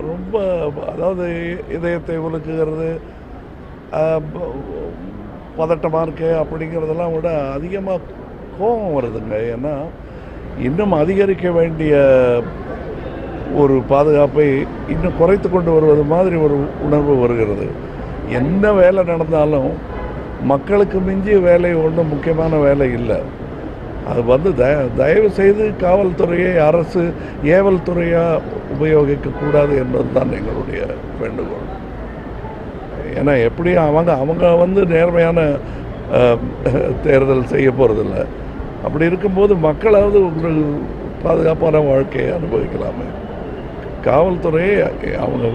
ரொம்ப அதாவது இதயத்தை உலுக்குகிறது, பதட்டமாக இருக்கு அப்படிங்கிறதெல்லாம் விட அதிகமாக கோபம் வருதுங்க. ஏன்னா இன்னும் அதிகரிக்க வேண்டிய ஒரு பாதுகாப்பை இன்னும் குறைத்து கொண்டு வருவது மாதிரி ஒரு உணர்வு வருகிறது. என்ன வேலை நடந்தாலும் மக்களுக்கு மிஞ்சிய வேலை ஒன்றும் முக்கியமான வேலை இல்லை. அது தயவு செய்து காவல்துறையை அரசு ஏவல் துறையாக உபயோகிக்கக்கூடாது என்பது தான் எங்களுடைய வேண்டுகோள். ஏன்னா எப்படியும் அவங்க நேர்மையான தேர்தல் செய்ய போகிறதில்ல. அப்படி இருக்கும்போது மக்களாவது ஒரு பாதுகாப்பான வாழ்க்கையை அனுபவிக்கலாமே. காவல்துறையை அவங்க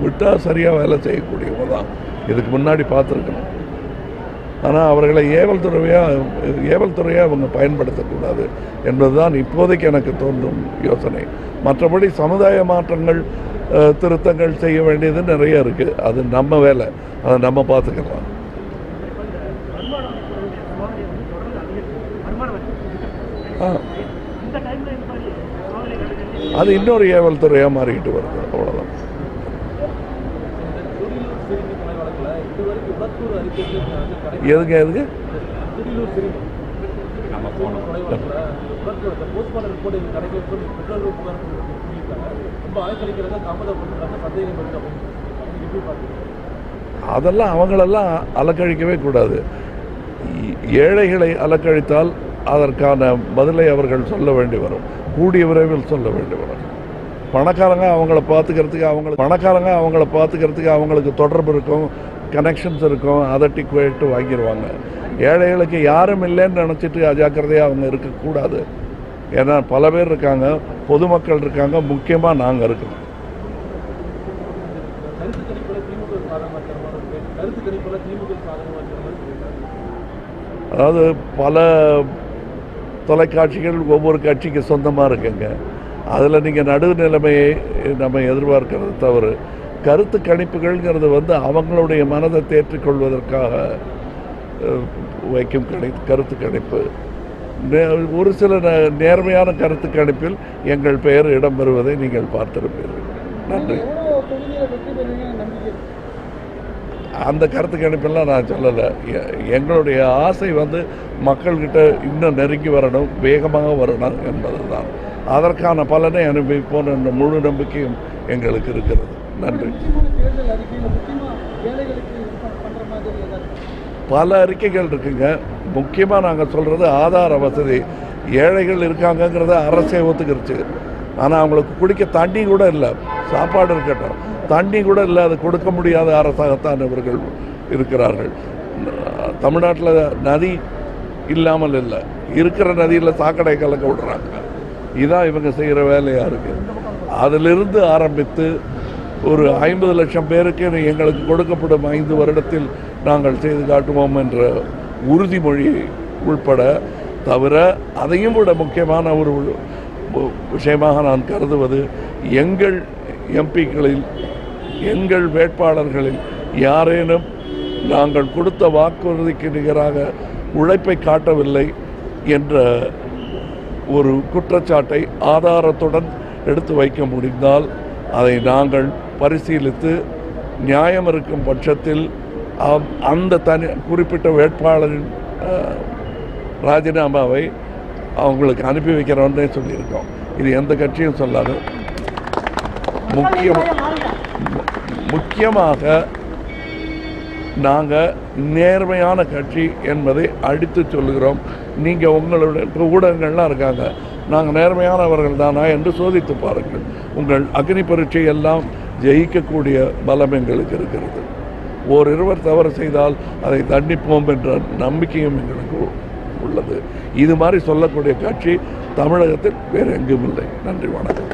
விட்டால் சரியாக வேலை செய்யக்கூடியவங்க தான் இதுக்கு முன்னாடி பார்த்துருக்கணும். ஆனால் அவர்களை ஏவல் துறையாக அவங்க பயன்படுத்தக்கூடாது என்பது தான் இப்போதைக்கு எனக்கு தோன்றும் யோசனை. மற்றபடி சமுதாய மாற்றங்கள், திருத்தங்கள் செய்ய வேண்டியது நிறைய இருக்குது. அது நம்ம வேலை, அதை நம்ம பார்த்துக்கலாம். அது இன்னொரு ஏவல் துறையாக மாறிக்கிட்டு வருது, அவ்வளோதான். எதுக்கு அதெல்லாம் அவங்களெல்லாம் அலக்கழிக்கவே கூடாது. ஏழைகளை அலக்கழித்தால் அதற்கான பதிலை அவர்கள் சொல்ல வேண்டி வரும், கூடிய விரைவில் சொல்ல வேண்டி வரும். பணக்காரங்க அவங்கள பார்த்துக்கிறதுக்கு அவங்களுக்கு தொடர்பு இருக்கும், கனெக்ஷன்ஸ் இருக்கும், அதை டிக்வேட்டு வாங்கிடுவாங்க. ஏழைகளுக்கு யாரும் இல்லைன்னு நினச்சிட்டு அஜாக்கிரதையாக அவங்க இருக்கக்கூடாது. ஏன்னா பல பேர் இருக்காங்க, பொதுமக்கள் இருக்காங்க, முக்கியமாக நாங்கள் இருக்கோம். அதாவது பல தொலைக்காட்சிகள் ஒவ்வொரு கட்சிக்கு சொந்தமாக இருக்குங்க. அதில் நீங்கள் நடுநிலைமையை நம்ம எதிர்பார்க்கறது தவறு. கருத்து கணிப்புகள்ங்கிறது அவங்களுடைய மனதை தேற்றிக்கொள்வதற்காக வைக்கும் கருத்து கணிப்பு. ஒரு சில நேர்மையான கருத்து கணிப்பில் எங்கள் பெயர் இடம்பெறுவதை நீங்கள் பார்த்திருப்பீர்கள். நன்றி. அந்த கருத்து கணிப்பெல்லாம் நான் சொல்லலை. எங்களுடைய ஆசை மக்கள்கிட்ட இன்னும் நெருங்கி வரணும், வேகமாக வரணும் என்பது தான். அதற்கான பலனை அனுபவிப்போம் என்ற முழு நம்பிக்கையும் எங்களுக்கு இருக்கிறது. நன்றி. பல அறிக்கைகள் இருக்குங்க. முக்கியமாக நாங்கள் சொல்கிறது ஆதார வசதி. ஏழைகள் இருக்காங்கங்கிறத அரசே ஒத்துக்கிருச்சு. ஆனால் அவங்களுக்கு குடிக்க தண்ணி கூட இல்லை. சாப்பாடு இருக்கட்டும், தண்ணி கூட இல்லை. அது கொடுக்க முடியாத அரசாகத்தான் இவர்கள் இருக்கிறார்கள். தமிழ்நாட்டில் நதி இல்லாமல் இல்லை, இருக்கிற நதியில் சாக்கடை கலக்க விடுறாங்க. இதுதான் இவங்க செய்கிற வேலையாக இருக்குது. அதிலிருந்து ஆரம்பித்து ஒரு 50 லட்சம் பேருக்கு எங்களுக்கு கொடுக்கப்படும் 5 வருடத்தில் நாங்கள் செய்து காட்டுவோம் என்ற உறுதிமொழி உள்பட தவிர, அதையும் விட முக்கியமான ஒரு விஷயமாக நான் கருதுவது, எங்கள் எம்பிக்களில், எங்கள் வேட்பாளர்களில் யாரேனும் நாங்கள் கொடுத்த வாக்குறுதிக்கு நிகராக உழைப்பை காட்டவில்லை என்ற ஒரு குற்றச்சாட்டை ஆதாரத்துடன் எடுத்து வைக்க முடிந்தால் அதை நாங்கள் பரிசீலித்து நியாயம் இருக்கும் பட்சத்தில் அந்த குறிப்பிட்ட வேட்பாளரின் ராஜினாமாவை அவங்களுக்கு அனுப்பி வைக்கிறோன்னே சொல்லியிருக்கோம். இது எந்த கட்சியும் சொல்லாது. முக்கியமாக நாங்கள் நேர்மையான கட்சி என்பதை அடித்து சொல்லுகிறோம். நீங்கள் உங்களுடைய ஊடகங்கள்லாம் இருக்காங்க, நாங்கள் நேர்மையானவர்கள் தானா என்று சோதித்து பாருங்கள். உங்கள் அக்னி பரீட்சை எல்லாம் ஜெயிக்கக்கூடிய பலம் எங்களுக்கு இருக்கிறது. ஓரிருவர் தவறு செய்தால் அதை தண்டிப்போம் என்ற நம்பிக்கையும் எங்களுக்கு உள்ளது. இது மாதிரி சொல்லக்கூடிய கட்சி தமிழகத்தில் வேறு எங்கும் இல்லை. நன்றி, வணக்கம்.